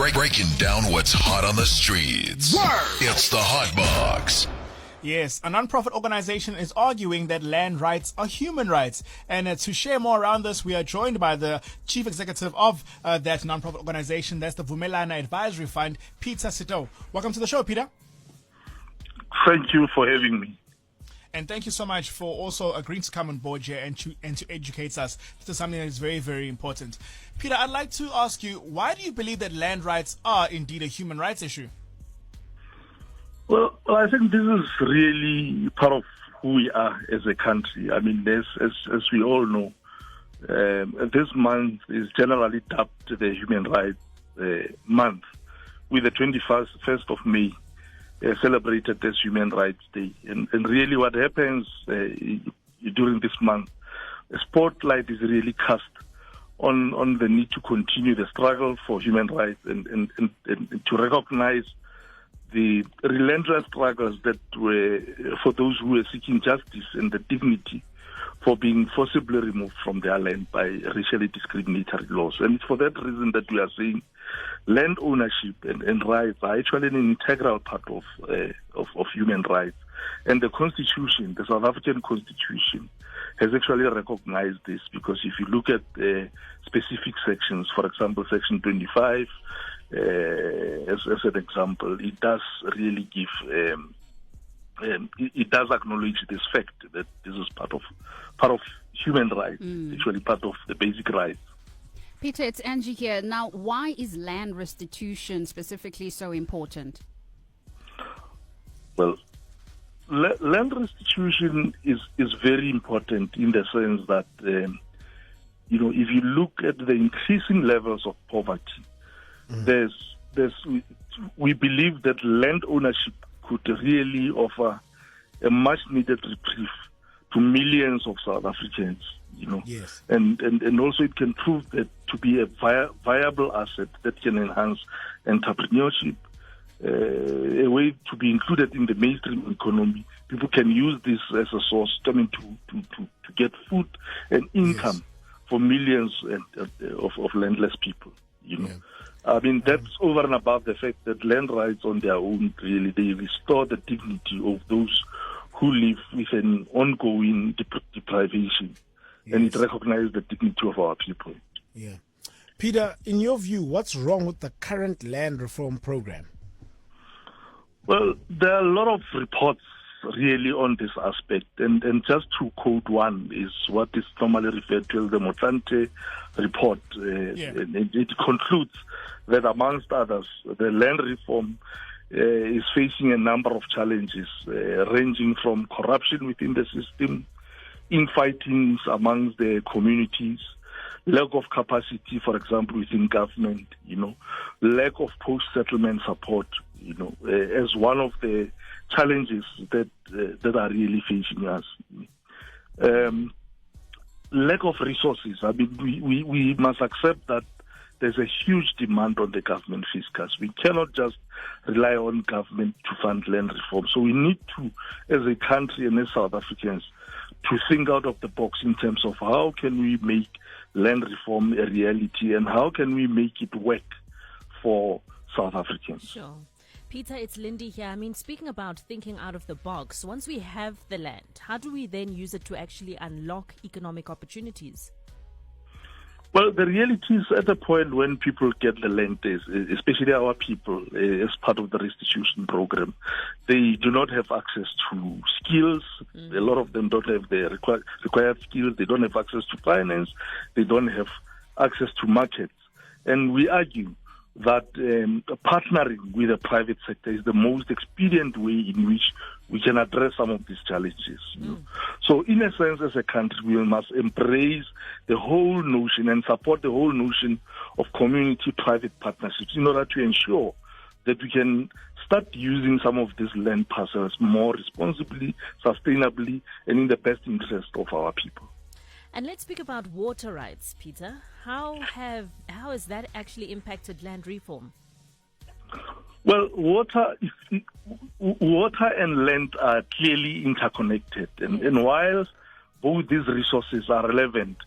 Breaking down what's hot on the streets. Word. It's the Hot Box. Yes, a non-profit organization is arguing that land rights are human rights. And to share more around this, we are joined by the chief executive of that non-profit organization. That's the Vumelana Advisory Fund, Peter Sito. Welcome to the show, Peter. Thank you for having me. And thank you so much for also agreeing to come on board here and to educate us. This is something that is very, very important. Peter, I'd like to ask you, why do you believe that land rights are indeed a human rights issue? Well, I think this is really part of who we are as a country. I mean, as we all know, this month is generally dubbed the Human Rights Month, with the 21st of May celebrated as Human Rights Day. And really what happens during this month, a spotlight is really cast on the need to continue the struggle for human rights and to recognize the relentless struggles that were for those who were seeking justice and the dignity for being forcibly removed from their land by racially discriminatory laws. And it's for that reason that we are saying land ownership and rights are actually an integral part of human rights. And the Constitution, the South African Constitution, has actually recognized this, because if you look at specific sections, for example, Section 25, as an example, it does really give, it does acknowledge this fact that this is part of human rights, actually part of the basic rights. Peter, it's Angie here. Now, why is land restitution specifically so important? Well, land restitution is very important in the sense that, if you look at the increasing levels of poverty, we believe that land ownership could really offer a much needed reprieve to millions of South Africans, Yes. And also it can prove that to be a viable asset that can enhance entrepreneurship, a way to be included in the mainstream economy. People can use this as a source, to get food and income for millions of landless people, Yeah. I mean, that's over and above the fact that land rights on their own, really, they restore the dignity of those who live with an ongoing deprivation. Yes. And it recognizes the dignity of our people. Yeah. Peter, in your view, what's wrong with the current land reform program? Well, there are a lot of reports really on this aspect, and just to quote one is what is normally referred to as the Motlanthe report. And it concludes that, amongst others, the land reform is facing a number of challenges, ranging from corruption within the system, infightings amongst the communities, lack of capacity, for example, within government, lack of post-settlement support, as one of the challenges that are really facing us. Lack of resources. I mean, we must accept that there's a huge demand on the government fiscus. We cannot just rely on government to fund land reform. So we need to, as a country and as South Africans, to think out of the box in terms of how can we make land reform a reality and how can we make it work for South Africans. Sure. Peter, it's Lindy here. I mean, speaking about thinking out of the box, once we have the land, how do we then use it to actually unlock economic opportunities? Well, the reality is at the point when people get the land, especially our people, as part of the restitution program, they do not have access to skills. A lot of them don't have the required skills. They don't have access to finance. They don't have access to markets. And we argue that partnering with the private sector is the most expedient way in which we can address some of these challenges. So in a sense, as a country, we must embrace the whole notion and support the whole notion of community-private partnerships in order to ensure that we can start using some of these land parcels more responsibly, sustainably, and in the best interest of our people. And let's speak about water rights, Peter. How has that actually impacted land reform? Well, water and land are clearly interconnected. And while both these resources are relevant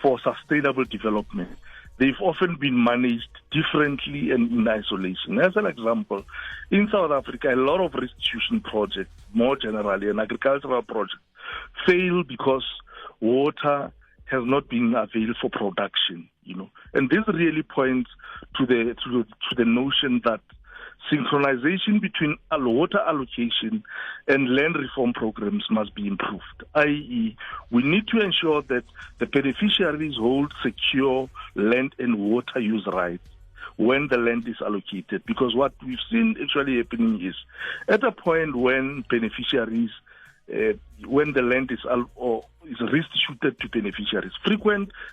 for sustainable development, they've often been managed differently and in isolation. As an example, in South Africa, a lot of restitution projects, more generally, and agricultural projects, fail because water has not been available for production, And this really points to the notion that synchronization between water allocation and land reform programs must be improved, i.e., we need to ensure that the beneficiaries hold secure land and water use rights when the land is allocated. Because what we've seen actually happening is, at a point when beneficiaries when the land is restituted to beneficiaries.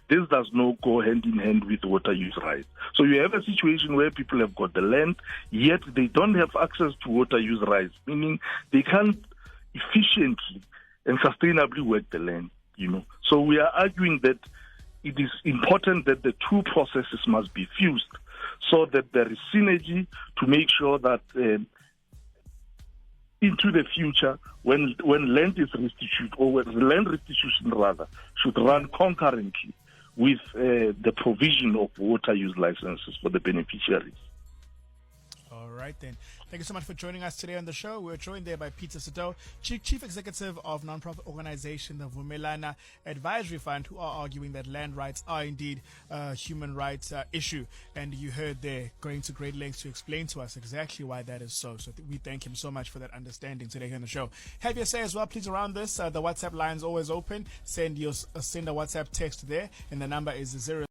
This does not go hand in hand with water use rights. So you have a situation where people have got the land, yet they don't have access to water use rights, meaning they can't efficiently and sustainably work the land, So we are arguing that it is important that the two processes must be fused so that there is synergy to make sure that into the future, when land is restituted, or when the land restitution rather, should run concurrently with the provision of water use licenses for the beneficiaries. All right, then. Thank you so much for joining us today on the show. We're joined there by Peter Sado, Chief Executive of non-profit organization, the Vumelana Advisory Fund, who are arguing that land rights are indeed a human rights issue. And you heard there going to great lengths to explain to us exactly why that is so. So we thank him so much for that understanding today here on the show. Have your say as well, please, around this. The WhatsApp line is always open. Send a WhatsApp text there, and the number is 0